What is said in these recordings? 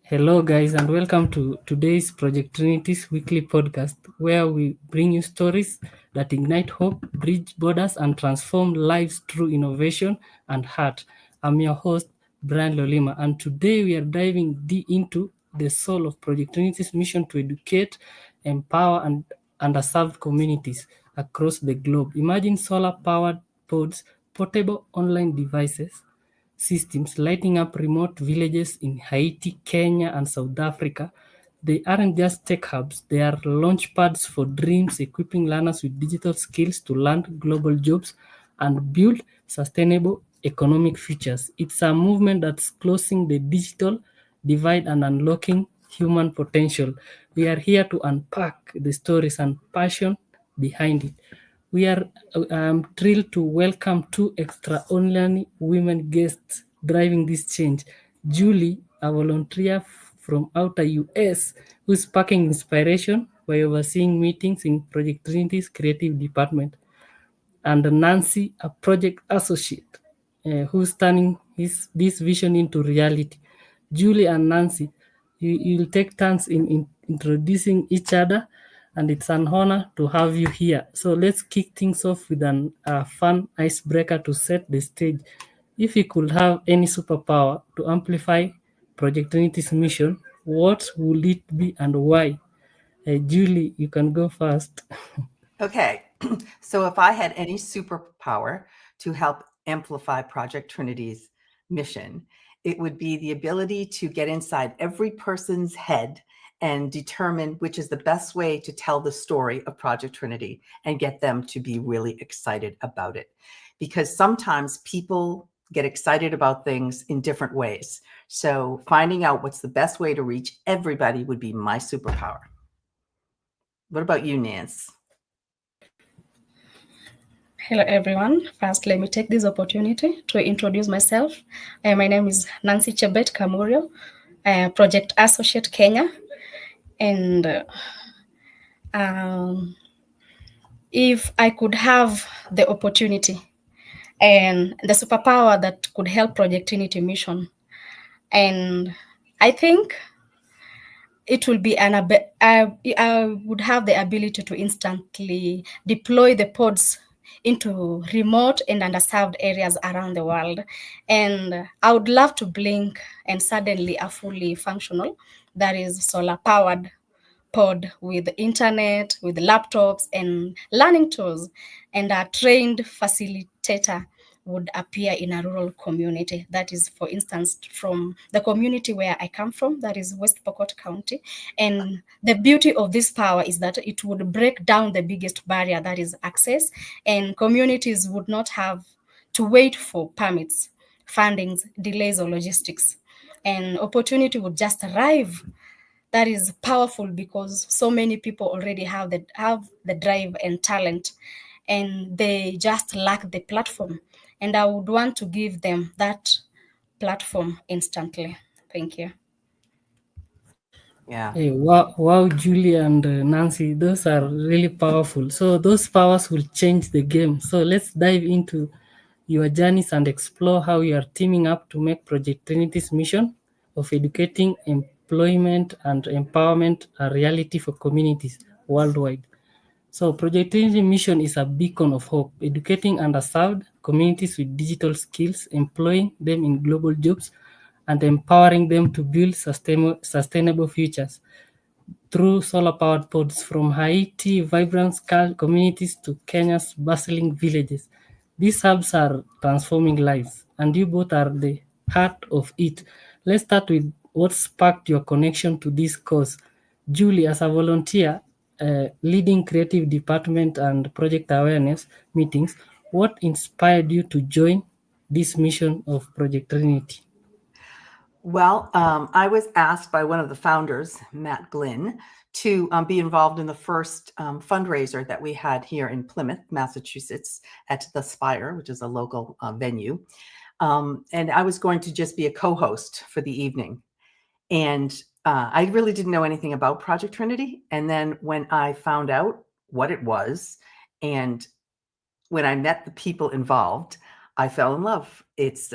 Hello, guys, and welcome to today's Project Trinity's weekly podcast, where we bring you stories that ignite hope, bridge borders, and transform lives through innovation and heart. I'm your host, Brian Lolima, and today we are diving deep into the soul of Project Trinity's mission to educate, empower, and underserved communities across the globe. Imagine solar powered pods, portable online devices systems lighting up remote villages in Haiti, Kenya, and South Africa. They aren't just tech hubs, they are launch pads for dreams, equipping learners with digital skills to land global jobs and build sustainable economic futures. It's a movement that's closing the digital divide and unlocking human potential. We are here to unpack the stories and passion behind it. We are thrilled to welcome two extraordinary women guests driving this change. Julie, a volunteer from outer US, who is sparking inspiration by overseeing meetings in Project Trinity's creative department, and Nancy, a project associate, who's turning this vision into reality. Julie and Nancy, you'll take turns in introducing each other, and it's an honor to have you here. So let's kick things off with a fun icebreaker to set the stage. If you could have any superpower to amplify Project Trinity's mission, what would it be and why? Julie, you can go first. Okay, so if I had any superpower to help amplify Project Trinity's mission, it would be the ability to get inside every person's head and determine which is the best way to tell the story of Project Trinity and get them to be really excited about it. Because sometimes people get excited about things in different ways. So finding out what's the best way to reach everybody would be my superpower. What about you, Nance? Hello, everyone. First, let me take this opportunity to introduce myself. My name is Nancy Chebet Kamurio, Project Associate Kenya. And if I could have the opportunity and the superpower that could help Project Trinity mission, and I think it will be I would have the ability to instantly deploy the pods into remote and underserved areas around the world. And I would love to blink and suddenly a fully functional, that is solar powered pod with internet, with laptops and learning tools, and a trained facilitator would appear in a rural community. That is, for instance, from the community where I come from, that is West Pokot County. And the beauty of this power is that it would break down the biggest barrier, that is access, and communities would not have to wait for permits, fundings, delays, or logistics. And opportunity would just arrive. That is powerful because so many people already have the drive and talent, and they just lack the platform. And I would want to give them that platform instantly. Thank you. Yeah. Hey, wow, Julie and Nancy, those are really powerful. So those powers will change the game. So let's dive into your journeys and explore how you are teaming up to make Project Trinity's mission of educating, employment, and empowerment a reality for communities worldwide. So Project Trinity mission is a beacon of hope, educating underserved communities with digital skills, employing them in global jobs, and empowering them to build sustainable futures through solar-powered pods from Haiti vibrant communities to Kenya's bustling villages. These hubs are transforming lives, and you both are the heart of it. Let's start with what sparked your connection to this cause. Julie, as a volunteer, leading creative department and project awareness meetings, what inspired you to join this mission of Project Trinity? Well, I was asked by one of the founders, Matt Glynn, to be involved in the first fundraiser that we had here in Plymouth, Massachusetts, at the Spire, which is a local venue. And I was going to just be a co-host for the evening. And I really didn't know anything about Project Trinity. And then when I found out what it was, and when I met the people involved, I fell in love. It's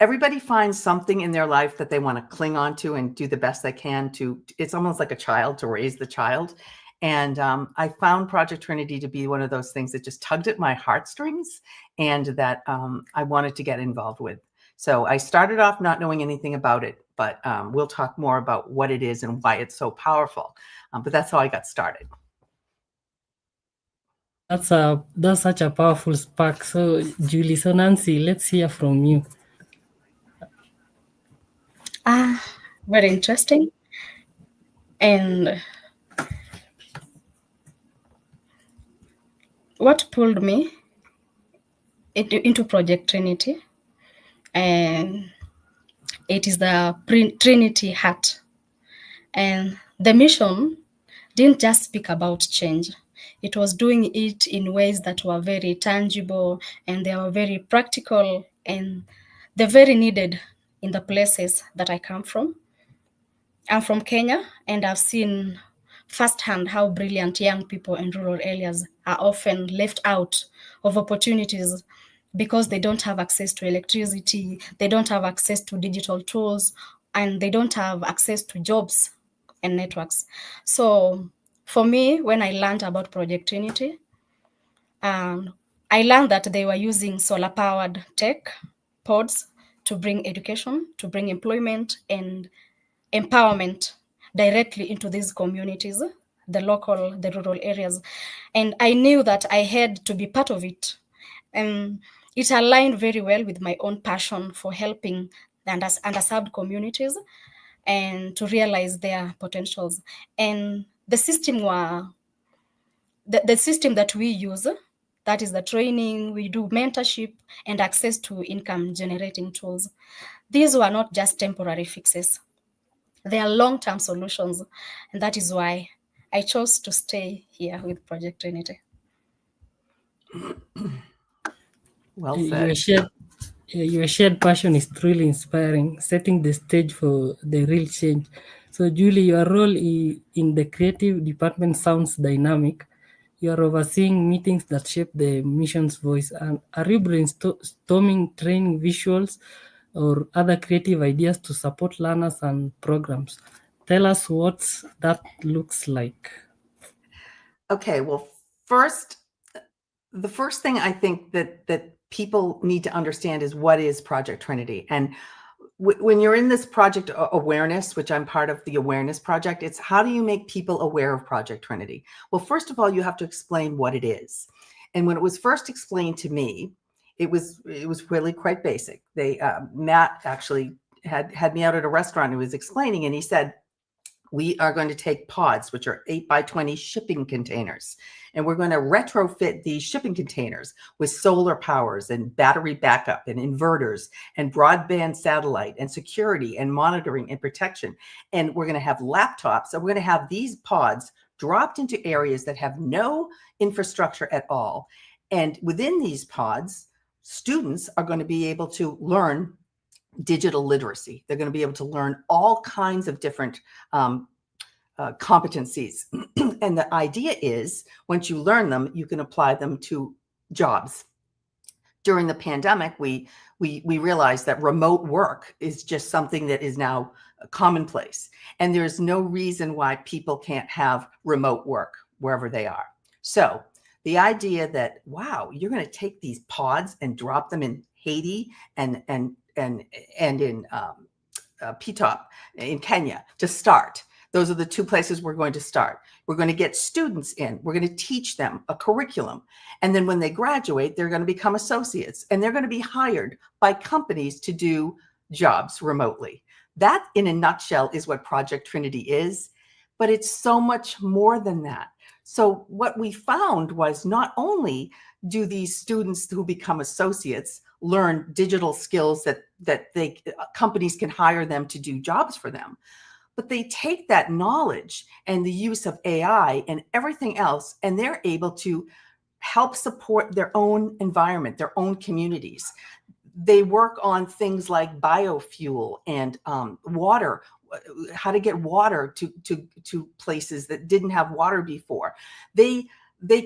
everybody finds something in their life that they want to cling on to and do the best they can to. It's almost like a child, to raise the child. And I found Project Trinity to be one of those things that just tugged at my heartstrings and that I wanted to get involved with. So I started off not knowing anything about it, but we'll talk more about what it is and why it's so powerful. But that's how I got started. That's such a powerful spark. So Julie, so Nancy, let's hear from you. Very interesting. And what pulled me into Project Trinity, and it is the Trinity heart. And the mission didn't just speak about change. It was doing it in ways that were very tangible, and they were very practical, and they're very needed in the places that I come from. I'm from Kenya, and I've seen firsthand how brilliant young people in rural areas are often left out of opportunities because they don't have access to electricity, they don't have access to digital tools, and they don't have access to jobs and networks. So for me, when I learned about Project Trinity, I learned that they were using solar-powered tech pods to bring education, to bring employment and empowerment directly into these communities, the rural areas. And I knew that I had to be part of it. And it aligned very well with my own passion for helping the underserved communities and to realize their potentials. And the system that we use, that is the training, we do mentorship and access to income generating tools. These were not just temporary fixes. They are long-term solutions, and that is why I chose to stay here with Project Trinity. Well said. Your shared passion is truly inspiring, setting the stage for the real change. So, Julie, your role in the creative department sounds dynamic. You are overseeing meetings that shape the mission's voice. And are you brainstorming training visuals or other creative ideas to support learners and programs? Tell us what that looks like. Okay, well, the first thing I think that people need to understand is what is Project Trinity. And when you're in this project awareness, which I'm part of the awareness project, it's how do you make people aware of Project Trinity? Well, first of all, you have to explain what it is. And when it was first explained to me, it was really quite basic. Matt actually had me out at a restaurant and was explaining, and he said, we are going to take pods, which are 8x20 shipping containers, and we're going to retrofit these shipping containers with solar powers and battery backup and inverters and broadband satellite and security and monitoring and protection. And we're going to have laptops, and we're going to have these pods dropped into areas that have no infrastructure at all. And within these pods, students are going to be able to learn digital literacy. They're going to be able to learn all kinds of different competencies. And the idea is, once you learn them, you can apply them to jobs. During the pandemic, we realized that remote work is just something that is now commonplace. And there's no reason why people can't have remote work wherever they are. So the idea that, wow, you're going to take these pods and drop them in Haiti and in Pitop in Kenya to start. Those are the two places we're going to start. We're going to get students in. We're going to teach them a curriculum. And then when they graduate, they're going to become associates, and they're going to be hired by companies to do jobs remotely. That, in a nutshell, is what Project Trinity is, but it's so much more than that. So what we found was not only do these students who become associates learn digital skills that companies can hire them to do jobs for them, but they take that knowledge and the use of AI and everything else, and they're able to help support their own environment, their own communities. They work on things like biofuel and water, how to get water to places that didn't have water before. They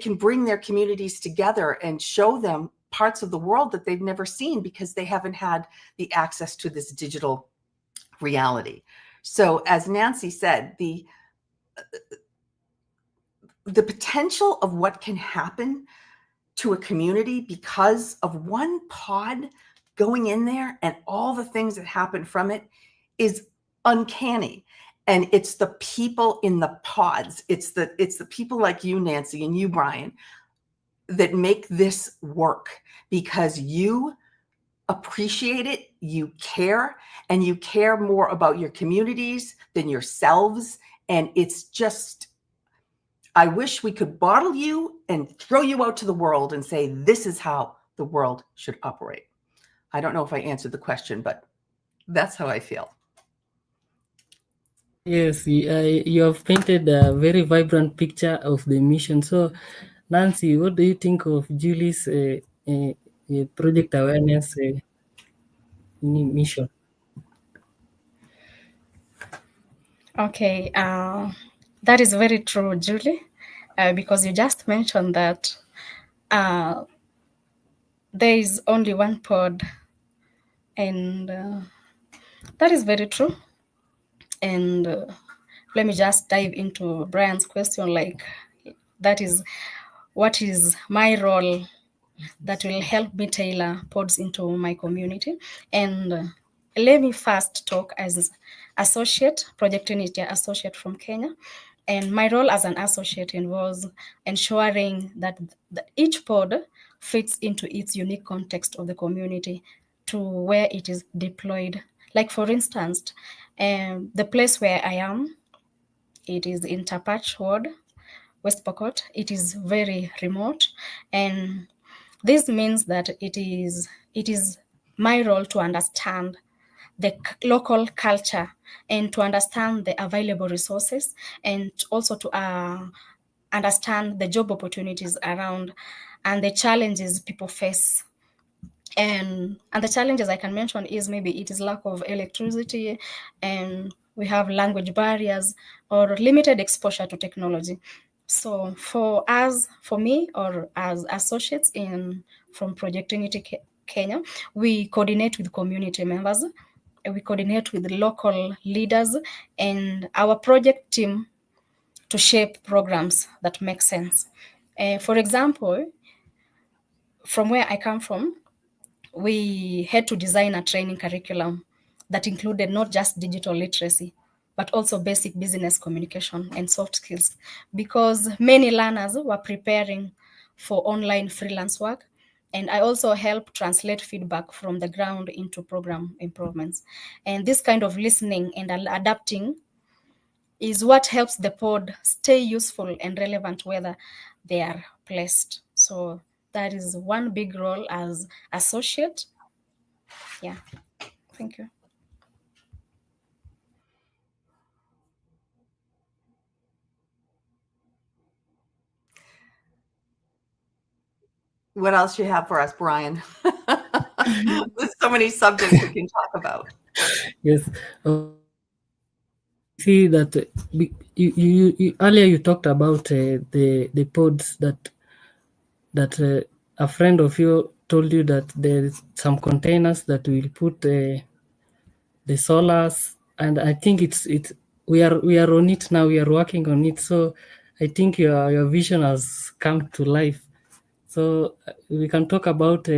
can bring their communities together and show them parts of the world that they've never seen because they haven't had the access to this digital reality. So as Nancy said, the potential of what can happen to a community because of one pod going in there and all the things that happen from it is uncanny. And it's the people in the pods, it's the people like you, Nancy, and you, Brian, that make this work because you appreciate it, you care, and you care more about your communities than yourselves. And it's just, I wish we could bottle you and throw you out to the world and say, this is how the world should operate. I don't know if I answered the question, but that's how I feel. Yes, you have painted a very vibrant picture of the mission. So, Nancy, what do you think of Julie's project awareness mission? Okay, that is very true, Julie, because you just mentioned that there is only one pod, and that is very true. And let me just dive into Brian's question, like that is what is my role that will help me tailor pods into my community. And let me first talk as associate, Project Unity associate from Kenya. And my role as an associate involves ensuring that each pod fits into its unique context of the community to where it is deployed. Like for instance, the place where I am, it is in Tapach Ward, West Pokot. It is very remote, and this means that it is my role to understand the local culture and to understand the available resources, and also to understand the job opportunities around and the challenges people face. And the challenges I can mention is maybe it is lack of electricity, and we have language barriers or limited exposure to technology. So for us, for me, or as associates from Project Unity Kenya, we coordinate with community members, we coordinate with local leaders and our project team to shape programs that make sense. For example, from where I come from, we had to design a training curriculum that included not just digital literacy, but also basic business communication and soft skills, because many learners were preparing for online freelance work. And I also help translate feedback from the ground into program improvements. And this kind of listening and adapting is what helps the pod stay useful and relevant whether they are placed. So that is one big role as associate. Yeah, thank you. What else you have for us, Brian? There's so many subjects we can talk about. Yes. See that you earlier you talked about the pods that a friend of you told you that there is some containers that will put the solars, and I think it's we are on it now. We are working on it. So I think your vision has come to life. So we can talk about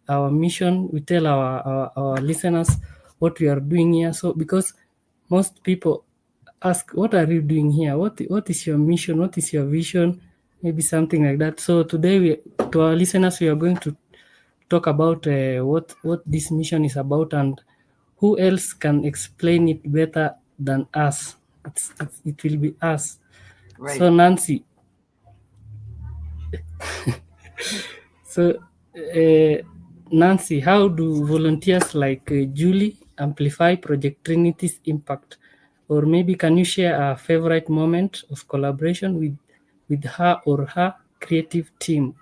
our mission. We tell our listeners what we are doing here. So because most people ask, what are you doing here? What is your mission? What is your vision? Maybe something like that. So today, to our listeners, we are going to talk about what this mission is about, and who else can explain it better than us. It will be us. Right. So Nancy, so Nancy, how do volunteers like Julie amplify Project Trinity's impact? Or maybe can you share a favorite moment of collaboration with her or her creative team?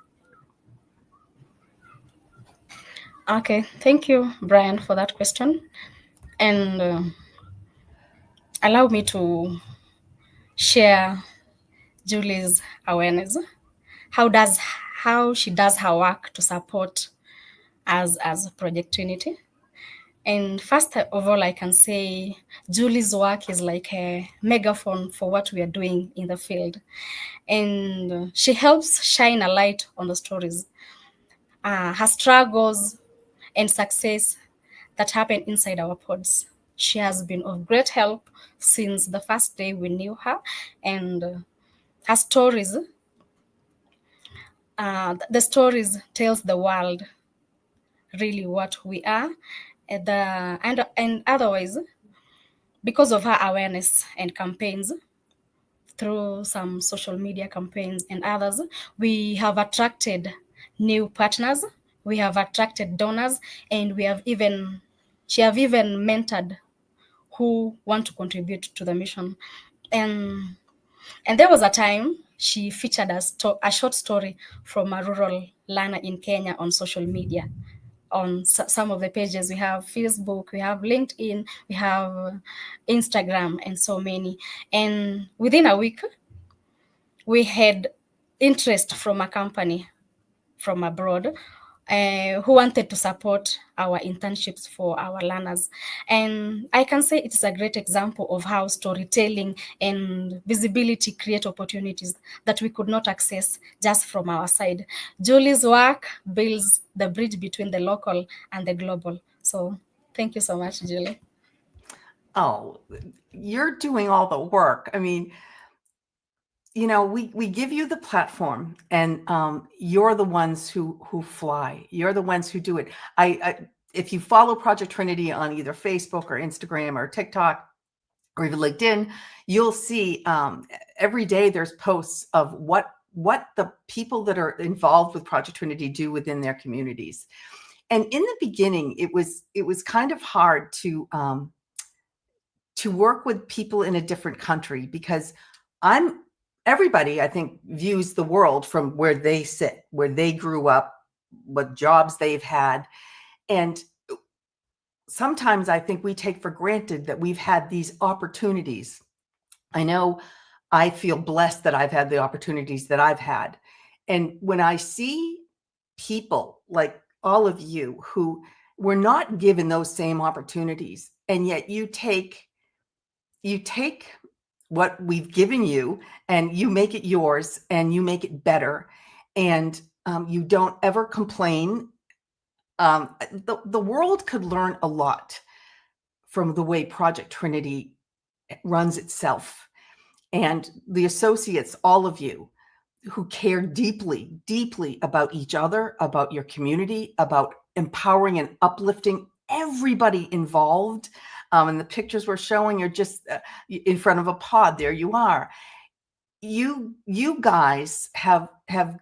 Okay, thank you, Brian, for that question. And allow me to share Julie's awareness. How she does her work to support as Project Trinity. And first of all, I can say Julie's work is like a megaphone for what we are doing in the field. And she helps shine a light on the stories, her struggles and success that happen inside our pods. She has been of great help since the first day we knew her, and her stories, the stories tells the world really what we are, and otherwise, because of her awareness and campaigns through some social media campaigns and others, we have attracted new partners, we have attracted donors, and she have even mentored who want to contribute to the mission. And and there was a time she featured a short story from a rural learner in Kenya on social media. On some of the pages, we have Facebook, we have LinkedIn, we have Instagram, and so many. And within a week, we had interest from a company from abroad who wanted to support our internships for our learners. And I can say it's a great example of how storytelling and visibility create opportunities that we could not access just from our side. Julie's work builds the bridge between the local and the global. So thank you so much, Julie. Oh, you're doing all the work. I mean, we give you the platform, and you're the ones who fly. You're the ones who do it. If you follow Project Trinity on either Facebook or Instagram or TikTok or even LinkedIn, you'll see every day there's posts of what the people that are involved with Project Trinity do within their communities. And in the beginning, it was kind of hard to work with people in a different country, because everybody, I think, views the world from where they sit, where they grew up, what jobs they've had. And sometimes I think we take for granted that we've had these opportunities. I know I feel blessed that I've had the opportunities that I've had. And when I see people like all of you who were not given those same opportunities, and yet you take what we've given you and you make it yours and you make it better, and you don't ever complain. The world could learn a lot from the way Project Trinity runs itself. And the associates, all of you who care deeply, deeply about each other, about your community, about empowering and uplifting everybody involved. And the pictures we're showing are just in front of a pod. There you are. You guys have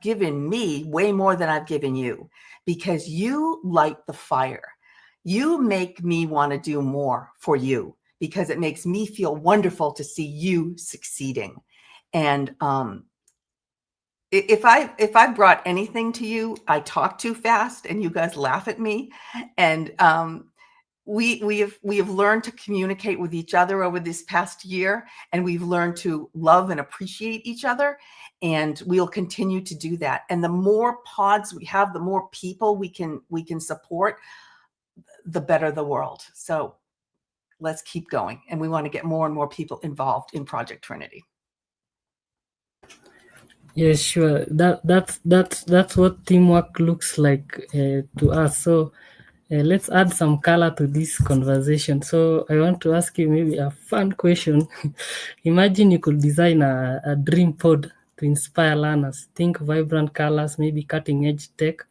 given me way more than I've given you, because you light the fire. You make me want to do more for you, because it makes me feel wonderful to see you succeeding. And if I brought anything to you, I talk too fast and you guys laugh at me. And we have learned to communicate with each other over this past year, and we've learned to love and appreciate each other, and we'll continue to do that. And the more pods we have, the more people we can support, the better the world. So let's keep going, and we want to get more and more people involved in Project Trinity. Yes, sure. That's what teamwork looks like to us. So let's add some color to this conversation. So I want to ask you maybe a fun question. Imagine you could design a dream pod to inspire learners. Think vibrant colors, maybe cutting edge tech,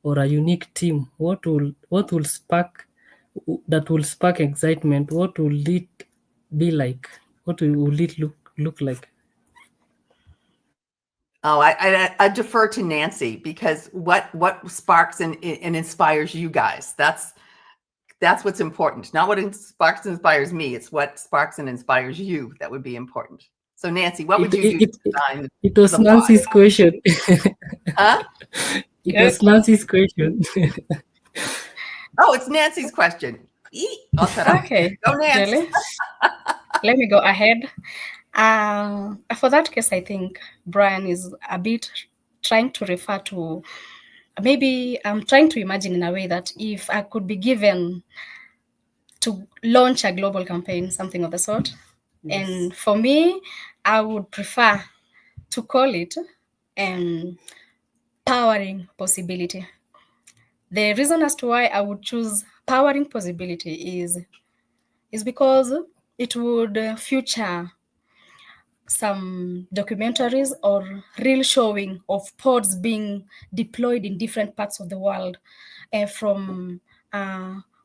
or a unique team. What will spark excitement? What will it be like? What will it look like? Oh, I defer to Nancy, because what sparks and inspires you guys. That's what's important. Not what sparks and inspires me. It's what sparks and inspires you that would be important. So Nancy, what would you do to design it was the Nancy's pod? question. Huh? It was Nancy's question. Oh, it's Nancy's question. I'll shut up. Okay, Go, Nancy. Julie, let me go ahead. For that case, I think Brian is a bit trying to refer to maybe I'm trying to imagine in a way that if I could be given to launch a global campaign, something of the sort, Yes. and for me, I would prefer to call it powering possibility. The reason as to why I would choose powering possibility is because it would feature some documentaries or real showing of pods being deployed in different parts of the world, from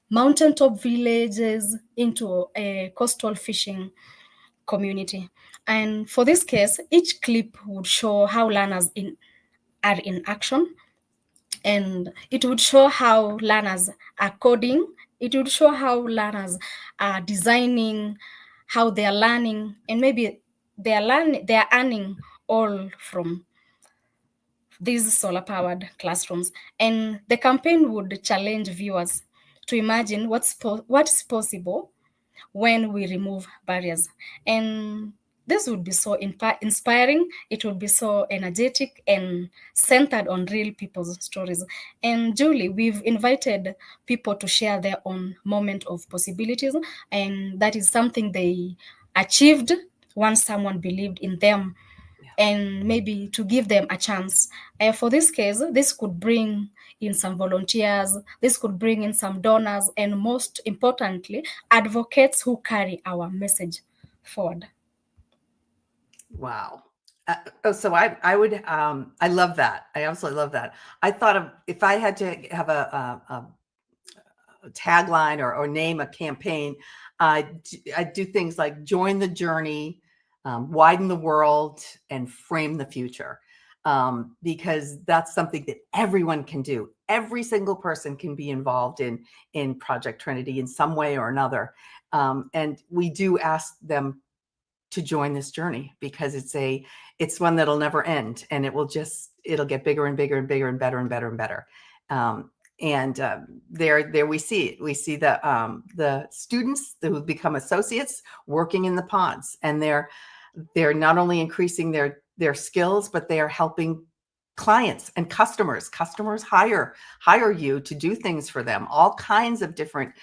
mountaintop villages into a coastal fishing community. And for this case, each clip would show how learners are in action, and it would show how learners are coding, it would show how learners are designing, how they are learning, and maybe they are earning all from these solar powered classrooms. And the campaign would challenge viewers to imagine what's possible when we remove barriers. And this would be so inspiring, it would be so energetic and centered on real people's stories. And Julie, we've invited people to share their own moment of possibilities, and that is something they achieved once someone believed in them, and maybe to give them a chance. For this case, this could bring in some volunteers, this could bring in some donors, and most importantly, advocates who carry our message forward. Wow. So I would, I love that. I absolutely love that. I thought of, if I had to have a tagline or name a campaign, I do things like join the journey, widen the world, and frame the future. Because that's something that everyone can do. Every single person can be involved in Project Trinity in some way or another. And we do ask them to join this journey because it's one that'll never end, and it'll get bigger and bigger and bigger and better and better and better. There we see it. We see the students who become associates working in the pods, and they're not only increasing their skills, but they are helping clients and customers. Customers hire you to do things for them. All kinds of different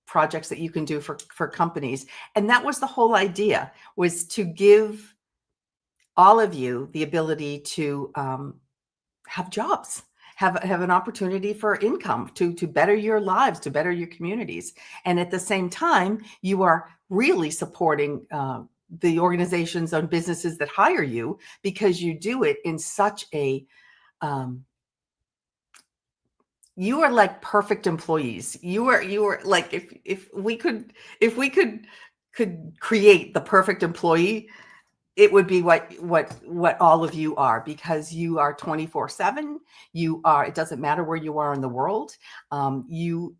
projects that you can do for companies. And that was the whole idea, was to give all of you the ability to have jobs, have an opportunity for income, to better your lives, to better your communities. And at the same time, you are really supporting the organizations and businesses that hire you, because you do it in such a you are like perfect employees. You are like, if we could create the perfect employee, it would be what all of you are, because you are 24/7. You are, it doesn't matter where you are in the world. You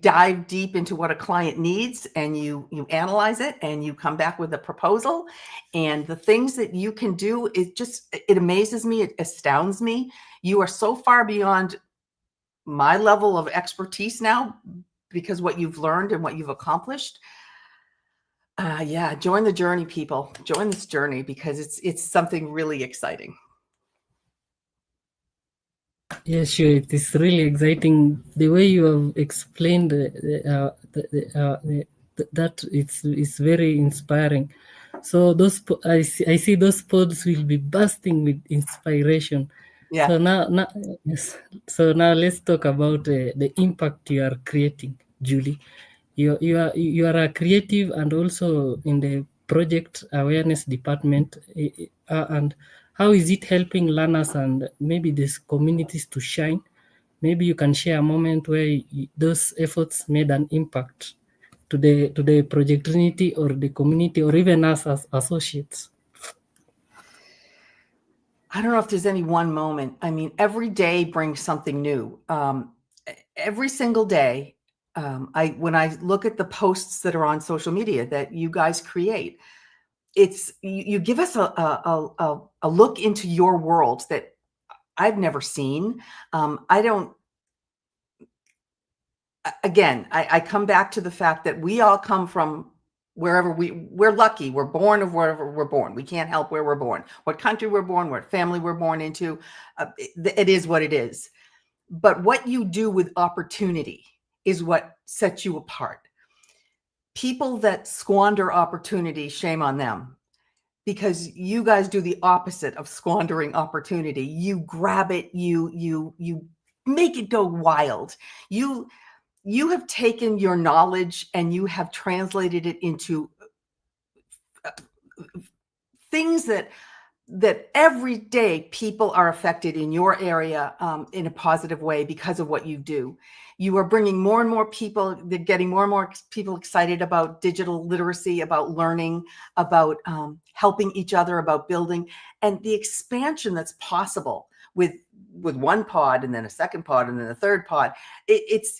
dive deep into what a client needs, and you analyze it, and you come back with a proposal. And the things that you can do, it amazes me, it astounds me. You are so far beyond my level of expertise now, because what you've learned and what you've accomplished. Yeah, join the journey, people. Join this journey, because it's something really exciting. Yeah, sure. It is really exciting the way you have explained that. It's very inspiring. So I see those pods will be bursting with inspiration. Yeah. So now yes. So now let's talk about the impact you are creating, Julie. You are a creative and also in the project awareness department, and how is it helping learners and maybe these communities to shine? Maybe you can share a moment where those efforts made an impact to the Project Trinity or the community, or even us as associates. I don't know if there's any one moment. I mean, every day brings something new. Every single day, when I look at the posts that are on social media that you guys create, you give us a look into your world that I've never seen. Again, I come back to the fact that we all come from wherever we're lucky, we're born of wherever we're born. We can't help where we're born, what country we're born, what family we're born into. It is what it is. But what you do with opportunity is what sets you apart. People that squander opportunity, shame on them, because you guys do the opposite of squandering opportunity. You grab it, you make it go wild. You have taken your knowledge and you have translated it into things that every day people are affected in your area in a positive way because of what you do. You are bringing more and more people, they're getting more and more people excited about digital literacy, about learning, about helping each other, about building, and the expansion that's possible with one pod and then a second pod and then a third pod.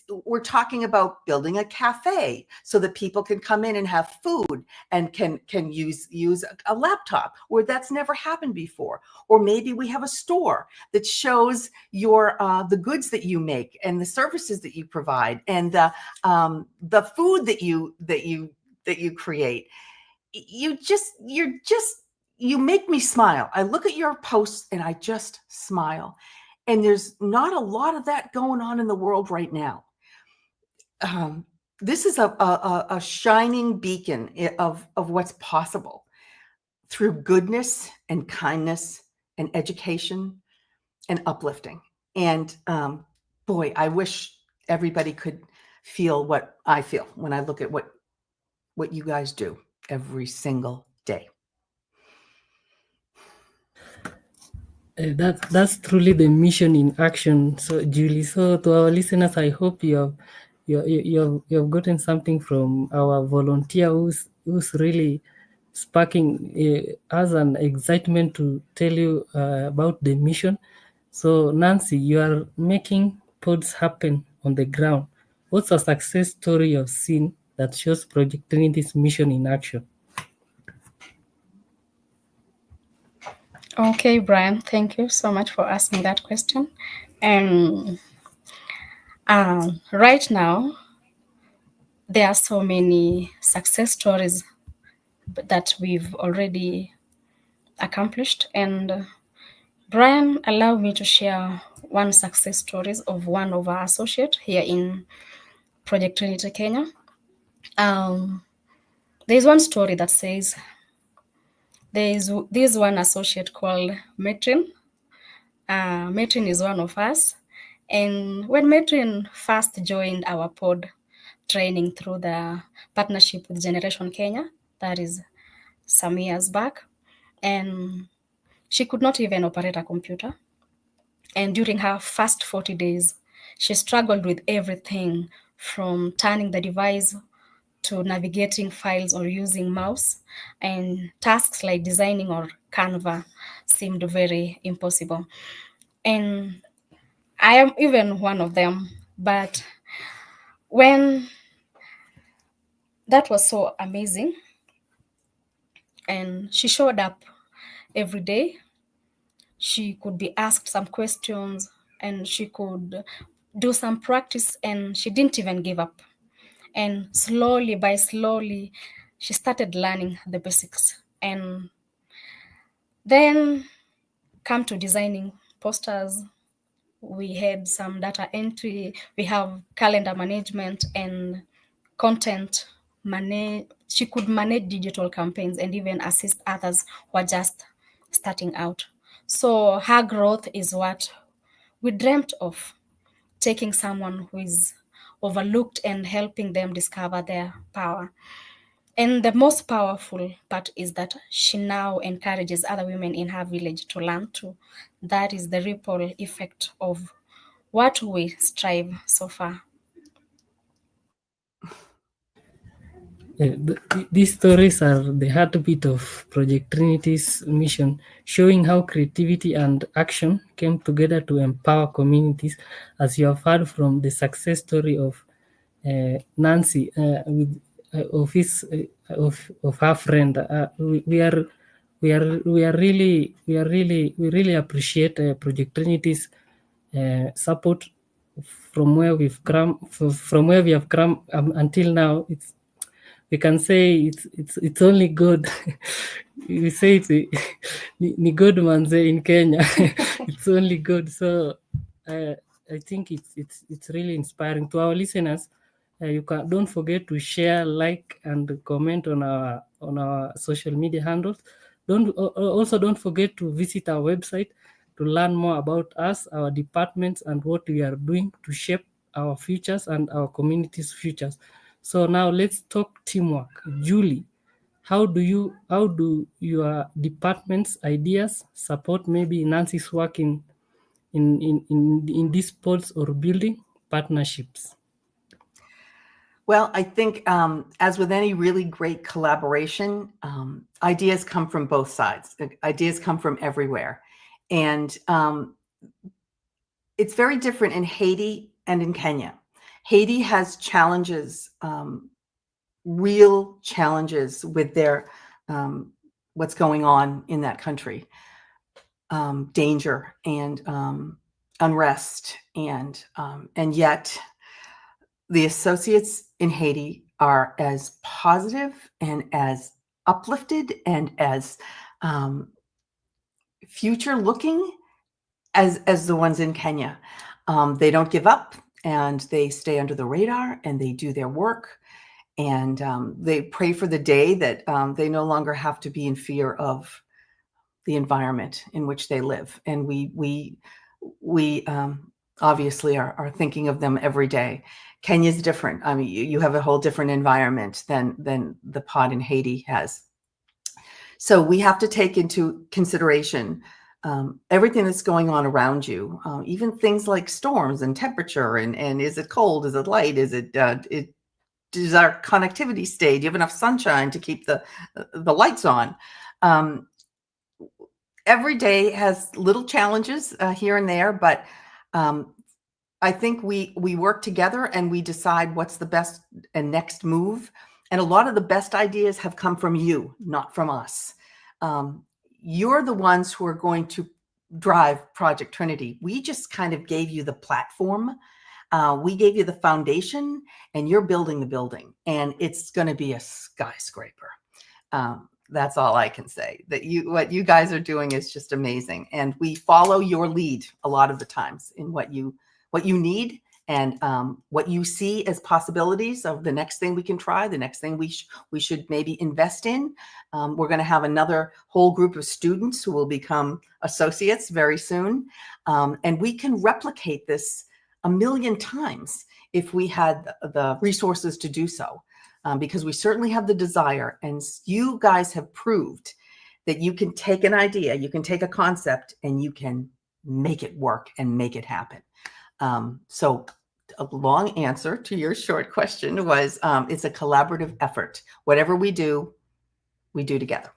We're talking about building a cafe so that people can come in and have food and can use a laptop where that's never happened before. Or maybe we have a store that shows your the goods that you make and the services that you provide and the food that you create. You make me smile. I look at your posts and I just smile. And there's not a lot of that going on in the world right now. This is a shining beacon of what's possible through goodness and kindness and education and uplifting. And boy, I wish everybody could feel what I feel when I look at what you guys do every single day. That's truly the mission in action. So, Julie, so to our listeners, I hope you have gotten something from our volunteer who's really sparking us an excitement to tell you about the mission. So, Nancy, you are making pods happen on the ground. What's a success story you've seen that shows Project Trinity's mission in action? Okay, Brian, thank you so much for asking that question. And right now, there are so many success stories that we've already accomplished. And Brian, allow me to share one success stories of one of our associates here in Project Trinity Kenya. There's one story that says there's this one associate called Metrin. Metrin is one of us. And when Metrin first joined our pod training through the partnership with Generation Kenya, that is some years back, and she could not even operate a computer. And during her first 40 days, she struggled with everything from turning the device to navigating files or using mouse, and tasks like designing or Canva seemed very impossible. And I am even one of them. But when that was so amazing, and she showed up every day, she could be asked some questions and she could do some practice, and she didn't even give up. And slowly, she started learning the basics. And then come to designing posters. We had some data entry, we have calendar management and content manage. She could manage digital campaigns and even assist others who are just starting out. So her growth is what we dreamt of, taking someone who is overlooked and helping them discover their power. And the most powerful part is that she now encourages other women in her village to learn too. That is the ripple effect of what we strive so far. These stories are the heartbeat of Project Trinity's mission, showing how creativity and action came together to empower communities, as you have heard from the success story of Nancy of her friend. We really appreciate Project Trinity's support from where we have come until now. we can say it's only good. We say it's ni good manze in Kenya. It's only good. So uh, I think it's really inspiring to our listeners. Don't forget to share, like, and comment on our social media handles. Don't forget to visit our website to learn more about us, our departments, and what we are doing to shape our futures and our community's futures. So now let's talk teamwork. Julie, how do your department's ideas support maybe Nancy's work in these sports or building partnerships? Well, I think as with any really great collaboration, ideas come from both sides. Ideas come from everywhere. And it's very different in Haiti and in Kenya. Haiti has challenges, real challenges with their what's going on in that country, danger and unrest, and yet the associates in Haiti are as positive and as uplifted and as future looking as the ones in Kenya. They don't give up, and they stay under the radar, and they do their work, and they pray for the day that they no longer have to be in fear of the environment in which they live. And we obviously are thinking of them every day. Kenya's different. I mean, you have a whole different environment than the pod in Haiti has. So we have to take into consideration everything that's going on around you, even things like storms and temperature, and is it cold? Is it light? Is does our connectivity stay? Do you have enough sunshine to keep the lights on? Every day has little challenges here and there, but I think we work together and we decide what's the best and next move. And a lot of the best ideas have come from you, not from us. You're the ones who are going to drive Project Trinity. We just kind of gave you the platform. We gave you the foundation, and you're building the building, and it's going to be a skyscraper. That's all I can say. What you guys are doing is just amazing, and we follow your lead a lot of the times in what you need, and what you see as possibilities of the next thing we can try, the next thing we should maybe invest in. We're going to have another whole group of students who will become associates very soon, and we can replicate this a million times if we had the resources to do so. Because we certainly have the desire, and you guys have proved that you can take an idea, you can take a concept, and you can make it work and make it happen. So a long answer to your short question was it's a collaborative effort. Whatever we do together.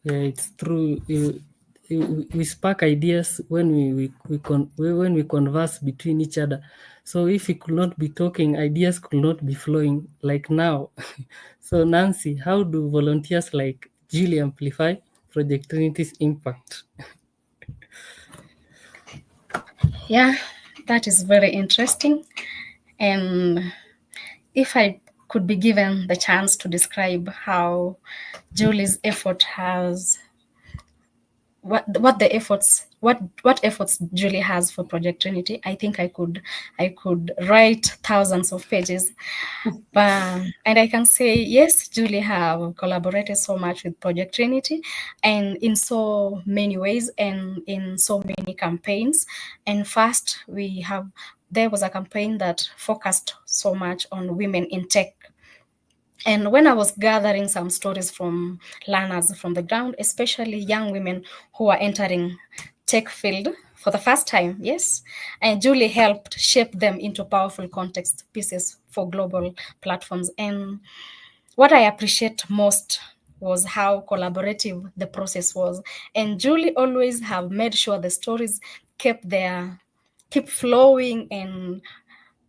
Yeah, it's true. We spark ideas when we converse between each other. So if we could not be talking, ideas could not be flowing like now. So Nancy, how do volunteers like Julie amplify Project Trinity's impact? Yeah, that is very interesting. And if I could be given the chance to describe how Julie's effort has what efforts Julie has for Project Trinity, I think I could write thousands of pages. And I can say, yes, Julie have collaborated so much with Project Trinity, and in so many ways, and in so many campaigns. And first, there was a campaign that focused so much on women in tech. And when I was gathering some stories from learners from the ground, especially young women who are entering tech field for the first time, yes, and Julie helped shape them into powerful context pieces for global platforms. And what I appreciate most was how collaborative the process was. And Julie always have made sure the stories keep flowing, and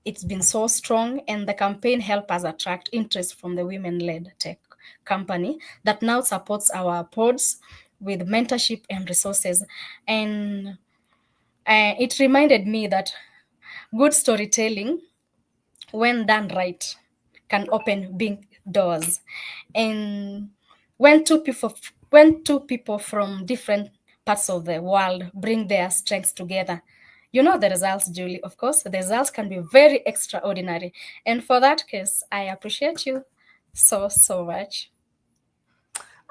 it's been so strong, and the campaign helped us attract interest from the women-led tech company that now supports our pods with mentorship and resources. And it reminded me that good storytelling, when done right, can open big doors. And when two people from different parts of the world bring their strengths together, you know the results, Julie. Of course, the results can be very extraordinary. And for that case, I appreciate you so much.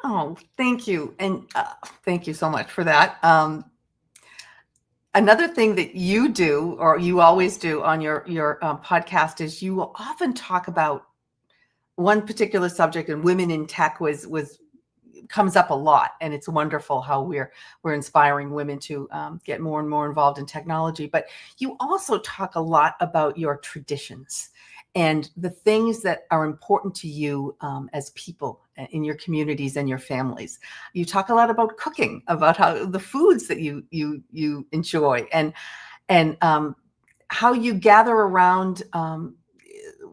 Oh, thank you. And thank you so much for that. Another thing that you do, or you always do on your podcast, is you will often talk about one particular subject, and women in tech was comes up a lot, and it's wonderful how we're inspiring women to get more and more involved in technology. But you also talk a lot about your traditions and the things that are important to you as people in your communities and your families. You talk a lot about cooking, about how the foods that you enjoy, and how you gather around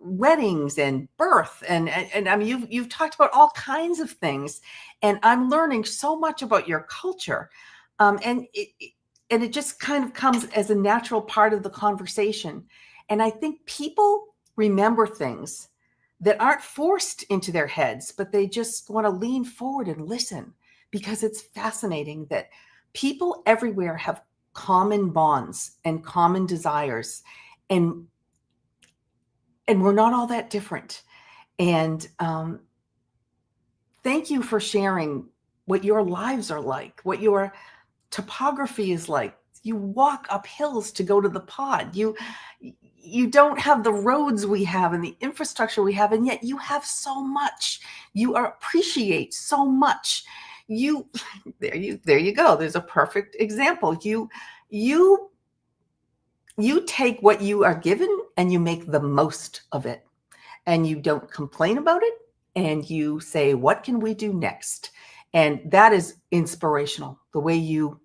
weddings and birth, and I mean you've talked about all kinds of things, and I'm learning so much about your culture, and it just kind of comes as a natural part of the conversation. And I think people remember things that aren't forced into their heads, but they just want to lean forward and listen, because it's fascinating that people everywhere have common bonds and common desires, and we're not all that different. And thank you for sharing what your lives are like, what your topography is like. You walk up hills to go to the pod. You don't have the roads we have and the infrastructure we have, and yet you have so much. You appreciate so much. There you go. There's a perfect example. You take what you are given and you make the most of it, and you don't complain about it, and you say, what can we do next? And that is inspirational. The way you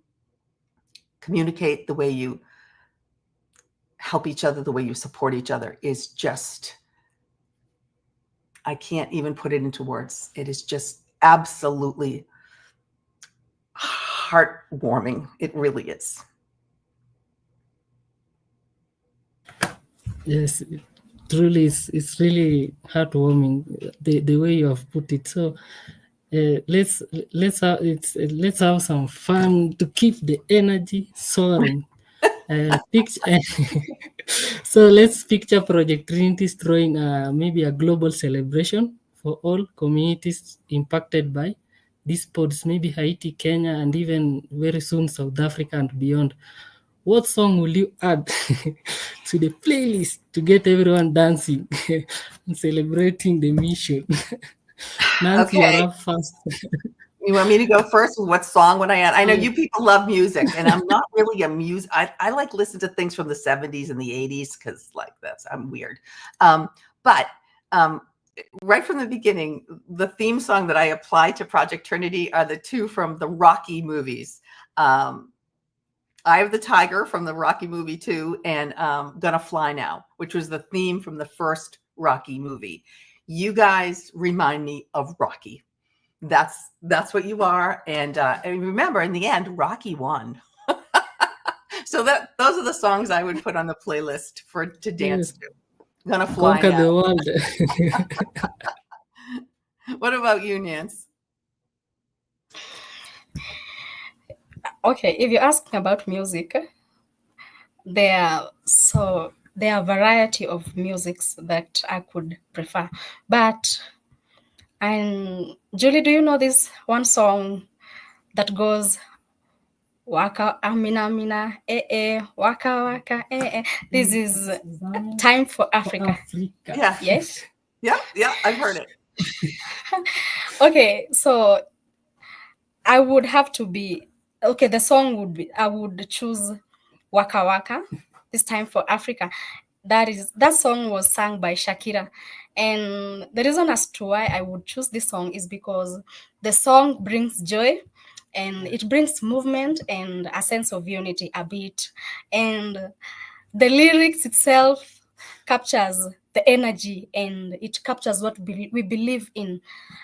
communicate, the way you help each other, the way you support each other is just, I can't even put it into words. It is just absolutely heartwarming. It really is. Yes, truly, it's really heartwarming the way you have put it. So let's have some fun to keep the energy soaring. Picture, so let's picture Project Trinity throwing maybe a global celebration for all communities impacted by these pods, maybe Haiti, Kenya, and even very soon South Africa and beyond. What song will you add to the playlist to get everyone dancing and celebrating the mission? Nancy, you're Okay. up first. You want me to go first with what song would I add? I know you people love music, and I'm not really a music. I like listen to things from the 70s and the 80s because I'm weird. But right from the beginning, the theme song that I apply to Project Trinity are the two from the Rocky movies. Eye of the Tiger from the Rocky movie 2, and Gonna Fly Now, which was the theme from the first Rocky movie. You guys remind me of Rocky. That's what you are. And remember, in the end, Rocky won. So those are the songs I would put on the playlist to dance Yes, to. Gonna Fly conquer Now. the world. What about you, Nance? Okay, if you ask me about music, there are a variety of musics that I could prefer. But Julie, do you know this one song that goes Waka Amina Mina Waka Waka This is Time for Africa. Africa. Yeah. Yes. Yeah, I've heard it. Okay, so I would have to be okay. The song would be, I would choose Waka Waka, This Time for Africa. That song was sung by Shakira, and the reason as to why I would choose this song is because the song brings joy, and it brings movement and a sense of unity a bit, and the lyrics itself captures the energy, and it captures what we believe in,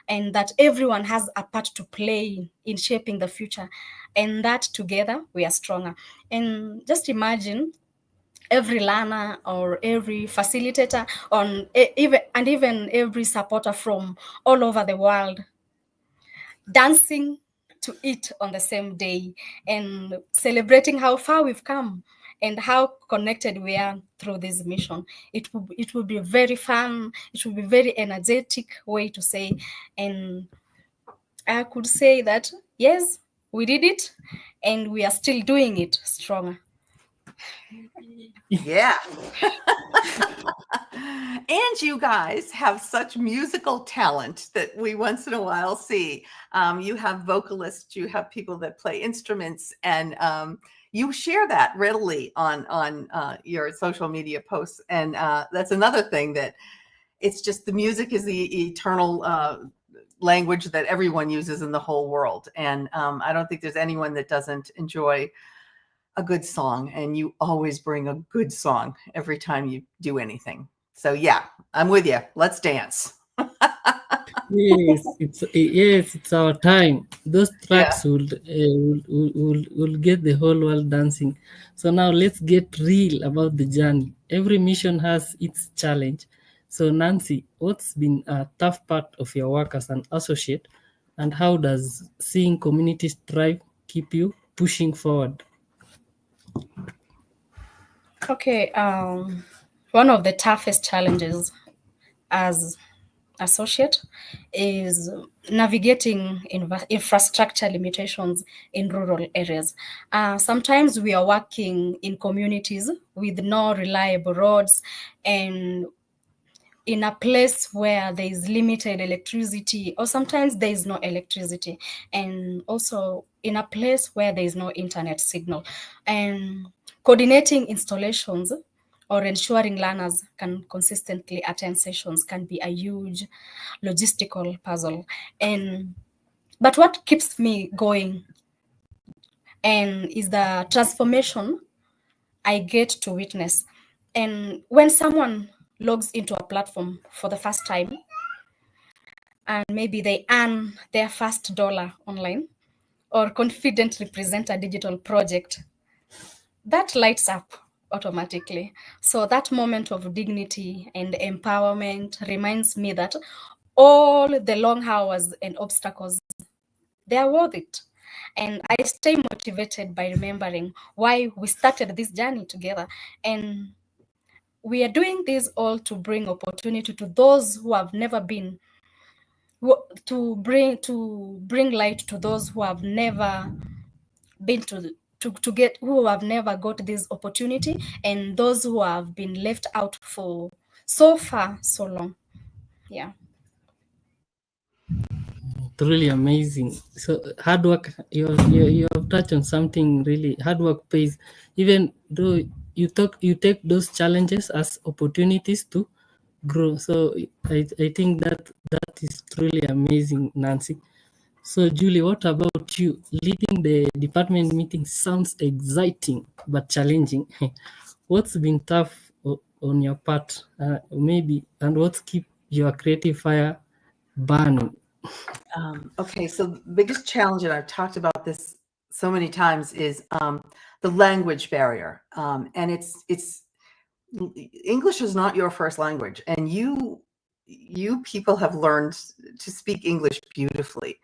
and that everyone has a part to play in shaping the future, and that together we are stronger. And just imagine every learner or every facilitator even every supporter from all over the world dancing to it on the same day and celebrating how far we've come and how connected we are through this mission. It will be very fun. It will be very energetic way to say, and I could say that yes, we did it, and we are still doing it stronger. Yeah. And you guys have such musical talent that we once in a while see. You have vocalists, you have people that play instruments, and you share that readily on your social media posts. And that's another thing, that it's just the music is the eternal language that everyone uses in the whole world. And I don't think there's anyone that doesn't enjoy a good song, and you always bring a good song every time you do anything. So yeah, I'm with you. Let's dance. Yes, it's our time. Those Yeah. tracks will get the whole world dancing. So now let's get real about the journey. Every mission has its challenge. So Nancy, what's been a tough part of your work as an associate, and how does seeing communities thrive keep you pushing forward? Okay, one of the toughest challenges as associate is navigating infrastructure limitations in rural areas. Sometimes we are working in communities with no reliable roads and in a place where there is limited electricity, or sometimes there is no electricity, and also in a place where there is no internet signal. And coordinating installations or ensuring learners can consistently attend sessions can be a huge logistical puzzle. And but what keeps me going and is the transformation I get to witness. And when someone logs into a platform for the first time and maybe they earn their first dollar online or confidently present a digital project, that lights up automatically. So that moment of dignity and empowerment reminds me that all the long hours and obstacles, they are worth it. And I stay motivated by remembering why we started this journey together. And we are doing this all to bring opportunity to those who have never been, to bring light to those who have never been to get, who have never got this opportunity, and those who have been left out for so far so long. Yeah. Truly amazing. So hard work. You have touched on something really. Hard work pays, even though you take those challenges as opportunities to grow. So I think that is truly amazing, Nancy. So Julie, what about you? Leading the department meeting sounds exciting but challenging. What's been tough on your part, maybe, and what's keep your creative fire burning? Okay, so the biggest challenge, and I've talked about this so many times, is the language barrier. And it's English is not your first language, and you people have learned to speak English beautifully.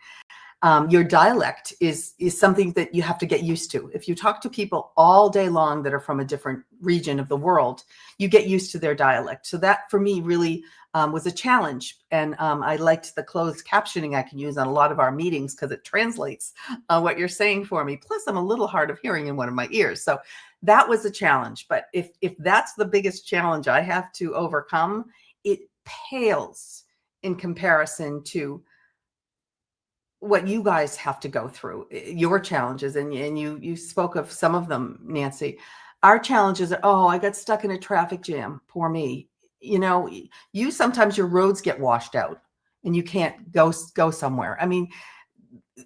Your dialect is something that you have to get used to. If you talk to people all day long that are from a different region of the world, you get used to their dialect. So that for me really was a challenge. And I liked the closed captioning I can use on a lot of our meetings because it translates what you're saying for me. Plus, I'm a little hard of hearing in one of my ears. So that was a challenge. But if that's the biggest challenge I have to overcome, it pales in comparison to what you guys have to go through, your challenges. And you spoke of some of them, Nancy. Our challenges are, oh, I got stuck in a traffic jam. Poor me. You know, you sometimes your roads get washed out and you can't go somewhere. I mean,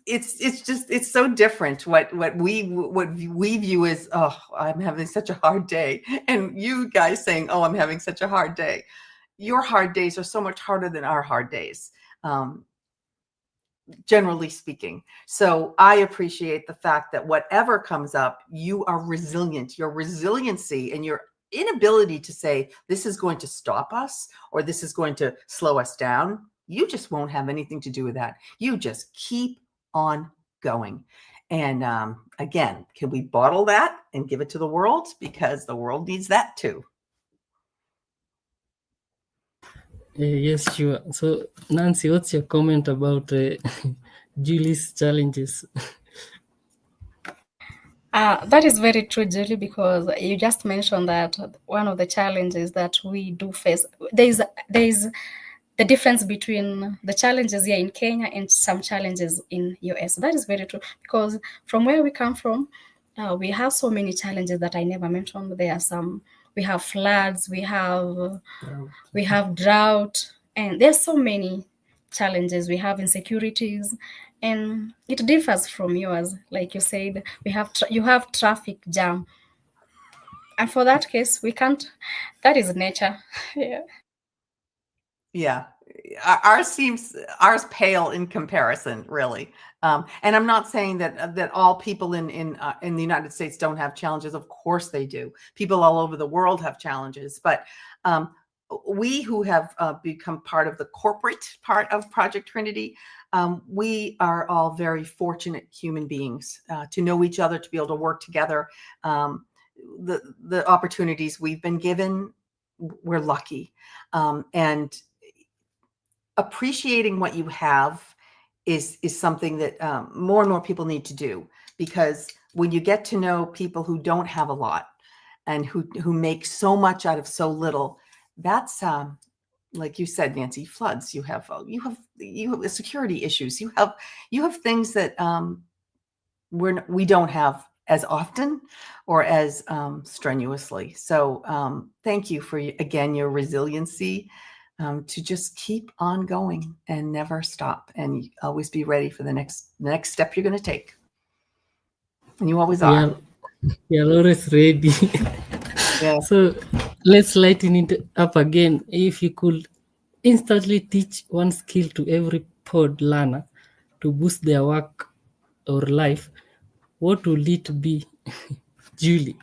it's so different what we view as, oh, I'm having such a hard day, and you guys saying, oh, I'm having such a hard day. Your hard days are so much harder than our hard days. Generally speaking. So I appreciate the fact that whatever comes up, you are resilient. Your resiliency and your inability to say this is going to stop us or this is going to slow us down, you just won't have anything to do with that. You just keep on going. And again, can we bottle that and give it to the world? Because the world needs that too. Yes, sure. So, Nancy, what's your comment about Julie's challenges? That is very true, Julie, because you just mentioned that one of the challenges that we do face, there is the difference between the challenges here in Kenya and some challenges in US. That is very true, because from where we come from, we have so many challenges that I never mentioned. There are some. We have floods. We have drought, and there's so many challenges. We have insecurities, and it differs from yours. Like you said, you have traffic jam, and for that case, we can't. That is nature. Yeah. Yeah, ours pale in comparison, really. And I'm not saying that all people in the United States don't have challenges. Of course they do. People all over the world have challenges, but we who have become part of the corporate part of Project Trinity, we are all very fortunate human beings to know each other, to be able to work together. The opportunities we've been given, we're lucky, and appreciating what you have is something that more and more people need to do, because when you get to know people who don't have a lot and who make so much out of so little, that's like you said, Nancy, floods. You have security issues. You have things that we don't have as often or as strenuously. So thank you for again your resiliency. To just keep on going and never stop, and always be ready for the next step you're going to take. And you always are. We are always ready. Yeah. So let's lighten it up again. If you could instantly teach one skill to every pod learner to boost their work or life, what would it be? Julie.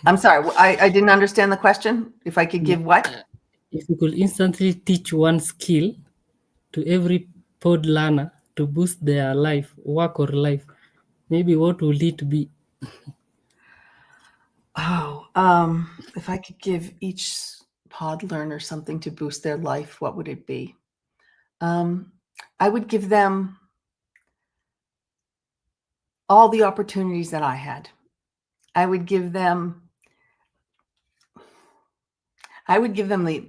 I'm sorry, I didn't understand the question. If I could give what? If you could instantly teach one skill to every pod learner to boost their life, work or life, maybe what would it be? Oh, if I could give each pod learner something to boost their life, what would it be? I would give them all the opportunities that I had. I would give them the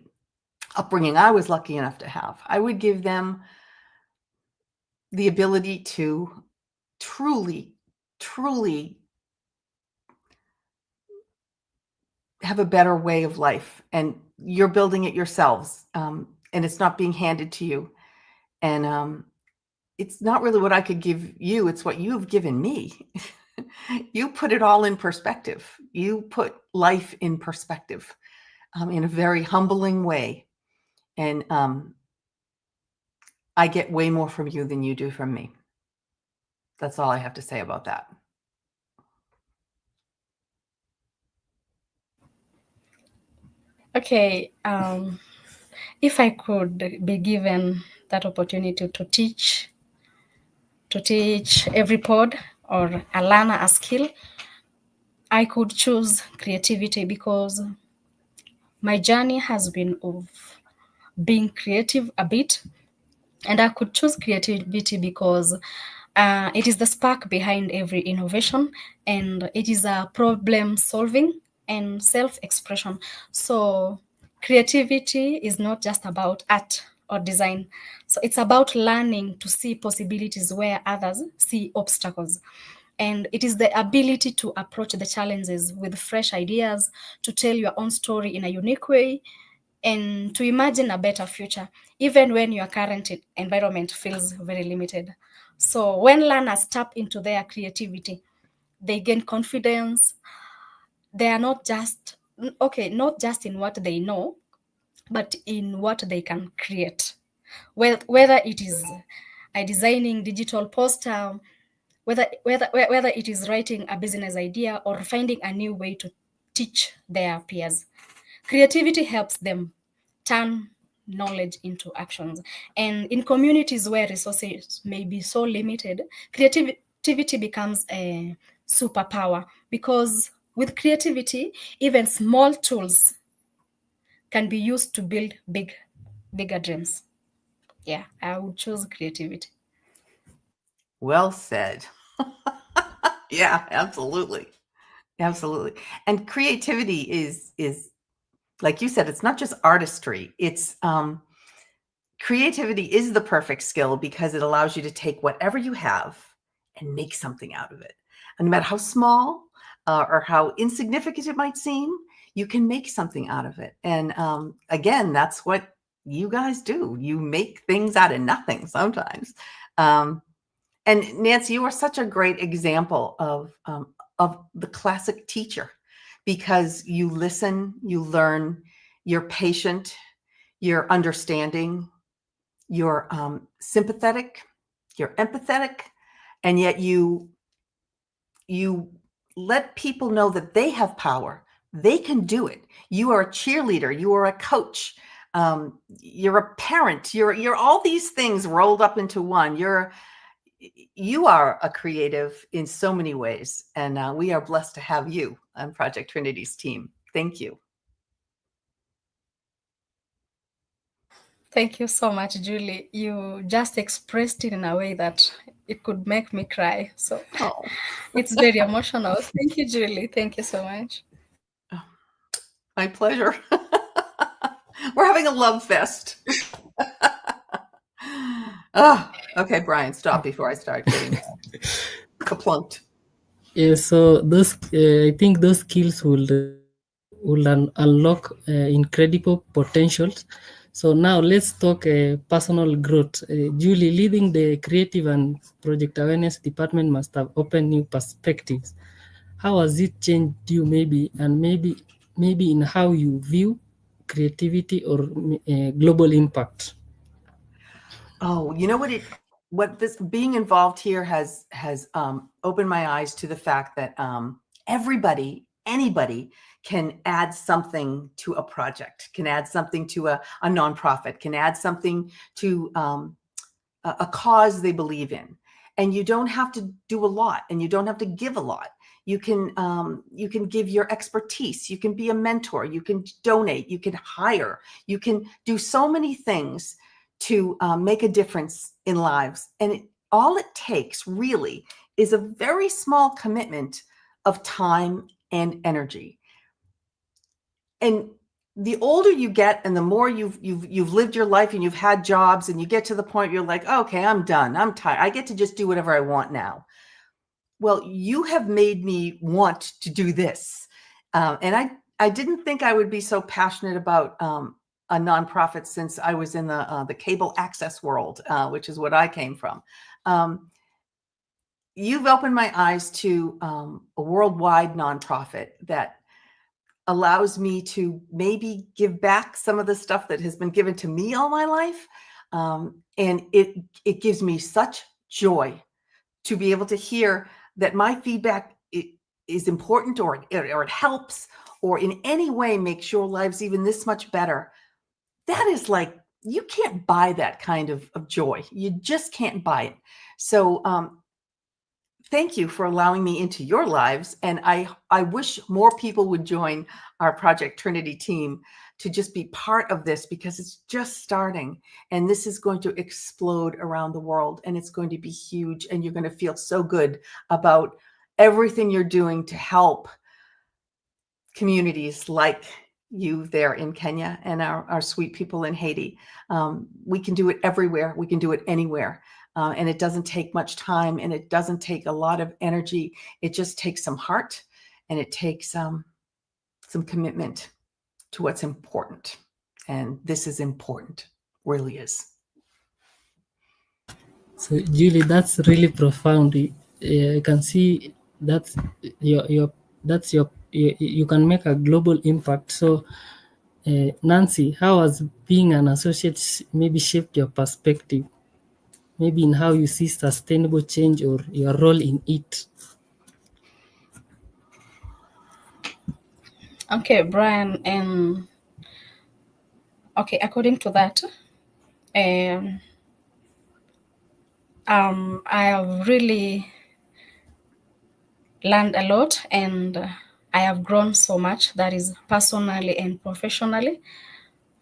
upbringing I was lucky enough to have. I would give them the ability to truly have a better way of life, and you're building it yourselves, and it's not being handed to you, and it's not really what I could give you, it's what you've given me. You put it all in perspective. You put life in perspective in a very humbling way, and I get way more from you than you do from me. That's all I have to say about that. Okay. If I could be given that opportunity to teach every pod or a learner a skill, I could choose creativity, because my journey has been of being creative a bit, and I could choose creativity because it is the spark behind every innovation, and it is a problem solving and self-expression. So creativity is not just about art or design. So it's about learning to see possibilities where others see obstacles. And it is the ability to approach the challenges with fresh ideas, to tell your own story in a unique way, and to imagine a better future, even when your current environment feels very limited. So when learners tap into their creativity, they gain confidence. They are not just in what they know, but in what they can create. Whether it is designing digital poster, whether it is writing a business idea, or finding a new way teach their peers. Creativity helps them turn knowledge into actions. And in communities where resources may be so limited, creativity becomes a superpower, because with creativity, even small tools can be used to build bigger dreams. Yeah, I would choose creativity. Well said. Yeah, absolutely. Absolutely. And creativity is like you said, it's not just artistry. It's creativity is the perfect skill because it allows you to take whatever you have and make something out of it. And no matter how small or how insignificant it might seem, you can make something out of it. And again, that's what you guys do. You make things out of nothing sometimes. And Nancy, you are such a great example of the classic teacher, because you listen, you learn, you're patient, you're understanding, you're sympathetic, you're empathetic, and yet you let people know that they have power. They can do it. You are a cheerleader. You are a coach. You're a parent. You're all these things rolled up into one. You are a creative in so many ways, and we are blessed to have you on Project Trinity's team. Thank you. Thank you so much, Julie. You just expressed it in a way that it could make me cry. So Oh, it's very emotional. Thank you, Julie. Thank you so much. my pleasure. We're having a love fest. Oh, okay, Brian, stop before I start getting kaplunked. Yeah, so those I think those skills will unlock incredible potentials. So now let's talk personal growth. Julie, leading the creative and project awareness department must have opened new perspectives. How has it changed you, maybe in how you view creativity or global impact? Oh, you know what this being involved here has opened my eyes to the fact that anybody can add something to a project, can add something to a nonprofit, can add something to a cause they believe in, and you don't have to do a lot, and you don't have to give a lot. You can give your expertise, you can be a mentor, you can donate, you can hire, you can do so many things to make a difference in lives. And all it takes really is a very small commitment of time and energy. And the older you get and the more you've lived your life and you've had jobs, and you get to the point you're like, okay, I'm done, I'm tired, I get to just do whatever I want now. Well, you have made me want to do this. And I didn't think I would be so passionate about a nonprofit since I was in the cable access world, which is what I came from. You've opened my eyes to a worldwide nonprofit that allows me to maybe give back some of the stuff that has been given to me all my life. And it gives me such joy to be able to hear that my feedback is important, or it helps, or in any way makes your lives even this much better. That is like, you can't buy that kind of joy. You just can't buy it. So thank you for allowing me into your lives. And I wish more people would join our Project Trinity team to just be part of this, because it's just starting, and this is going to explode around the world, and it's going to be huge, and you're going to feel so good about everything you're doing to help communities like you there in Kenya and our sweet people in Haiti. We can do it everywhere. We can do it anywhere. And it doesn't take much time, and it doesn't take a lot of energy. It just takes some heart, and it takes some commitment to what's important. And this is important, really is. So Julie, that's really profound. I can see that's your that's you can make a global impact. So Nancy, how has being an associate maybe shaped your perspective, maybe in how you see sustainable change or your role in it? Okay, Brian, and okay, according to that, um, I have really learned a lot, and I have grown so much, that is personally and professionally.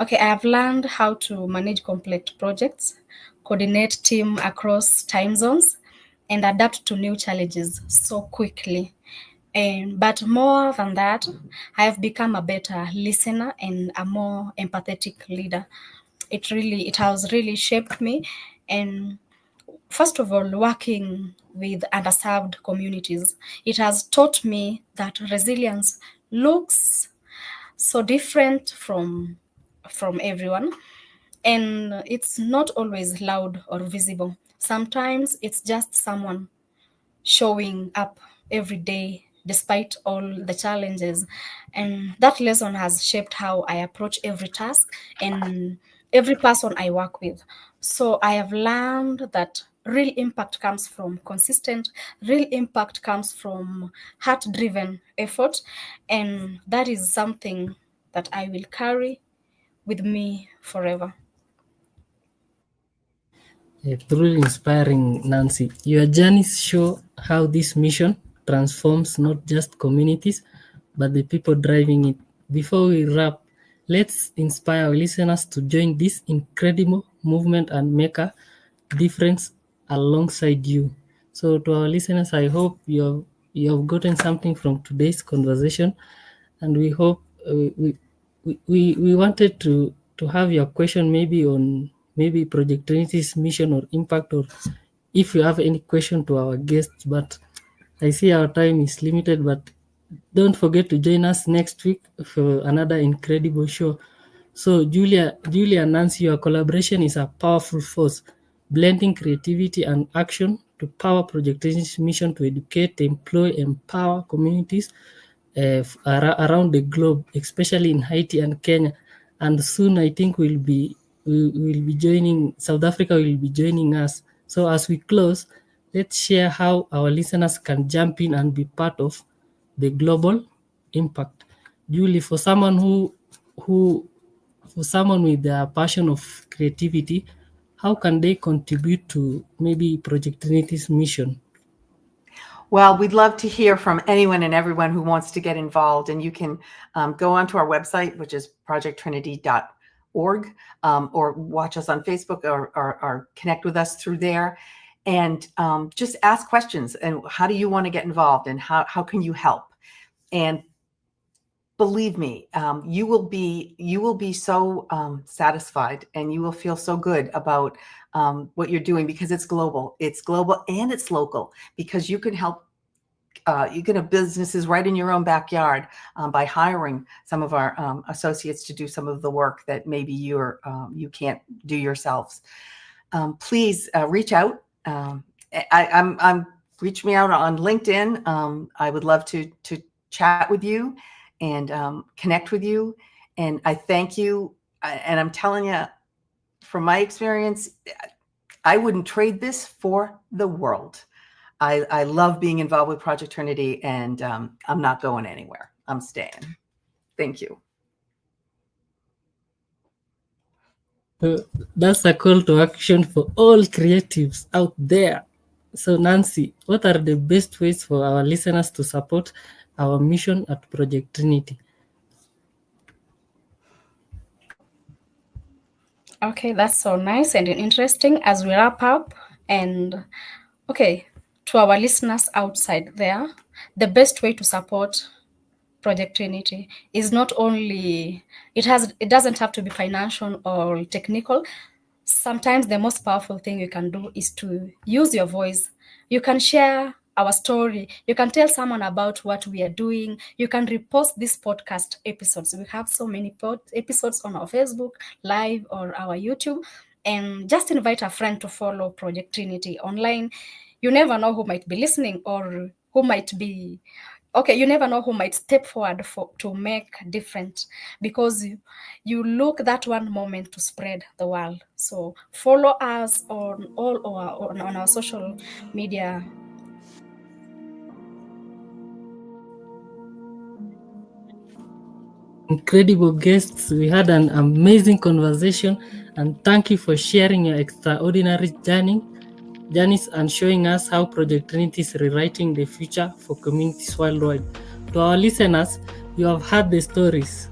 Okay, I have learned how to manage complex projects, coordinate team across time zones, and adapt to new challenges so quickly. And but more than that, I have become a better listener and a more empathetic leader. It has really shaped me. And first of all, working with underserved communities, it has taught me that resilience looks so different from everyone, and it's not always loud or visible. Sometimes it's just someone showing up every day despite all the challenges. And that lesson has shaped how I approach every task and every person I work with. So I have learned that real impact comes from consistent, real impact comes from heart driven effort. And that is something that I will carry with me forever. Truly inspiring, Nancy. Your journeys show how this mission transforms not just communities, but the people driving it. Before we wrap, let's inspire our listeners to join this incredible movement and make a difference alongside you. So, to our listeners, I hope you have gotten something from today's conversation, and we hope we wanted to have your question maybe on maybe Project Trinity's mission or impact, or if you have any question to our guests. But I see our time is limited, but don't forget to join us next week for another incredible show. So, Julia and Nancy, your collaboration is a powerful force, blending creativity and action to power Project Trinity's mission to educate, employ, empower communities around the globe, especially in Haiti and Kenya. And soon, I think we will be joining South Africa. Will be joining us. So as we close, let's share how our listeners can jump in and be part of the global impact. Julie, who for someone with a passion of creativity, how can they contribute to maybe Project Trinity's mission? Well, we'd love to hear from anyone and everyone who wants to get involved. And you can go onto our website, which is projecttrinity.org, or watch us on Facebook, or connect with us through there. And just ask questions. And how do you want to get involved? And how can you help? And believe me, you will be so satisfied, and you will feel so good about what you're doing, because it's global and it's local, because you can help. You can have businesses right in your own backyard by hiring some of our associates to do some of the work that maybe you can't do yourselves. Please reach out. I'm reach me out on LinkedIn. I would love to chat with you and connect with you. And I thank you. And I'm telling you, from my experience, I wouldn't trade this for the world. I love being involved with Project Trinity, and I'm not going anywhere. I'm staying. Thank you. So that's a call to action for all creatives out there. So, Nancy, what are the best ways for our listeners to support our mission at Project Trinity? Okay, that's so nice and interesting as we wrap up. And okay, to our listeners outside there, the best way to support Project Trinity is not only it doesn't have to be financial or technical. Sometimes the most powerful thing you can do is to use your voice. You can share our story. You can tell someone about what we are doing. You can repost these podcast episodes. We have so many episodes on our Facebook Live or our YouTube. And just invite a friend to follow Project Trinity online. You never know who might be listening, or who might be okay, you never know who might step forward to make different, because you look that one moment to spread the world. So follow us on all on our social media. incredible guests. We had an amazing conversation, and thank you for sharing your extraordinary journeys and showing us how Project Trinity is rewriting the future for communities worldwide. To our listeners, you have heard the stories.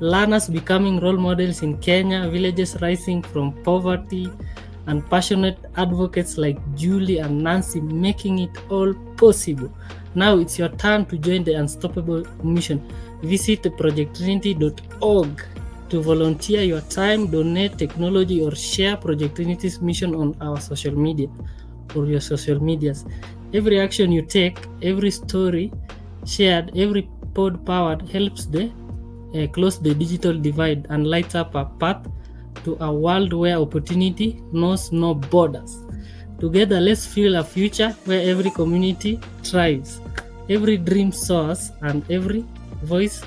Learners becoming role models in Kenya, villages rising from poverty, and passionate advocates like Julie and Nancy making it all possible. Now it's your turn to join the unstoppable mission. Visit projecttrinity.org to volunteer your time, donate technology, or share Project Trinity's mission on our social media or your social medias. Every action you take, every story shared, every pod powered helps close the digital divide and lights up a path to a world where opportunity knows no borders. Together, let's fuel a future where every community thrives, every dream soars, and every voice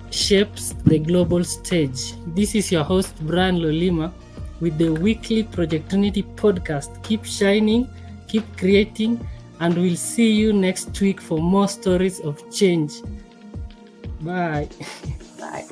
shapes the global stage. This is your host, Brian Lolima, with the weekly Project Trinity podcast. Keep shining, keep creating, and we'll see you next week for more stories of change. Bye. Bye.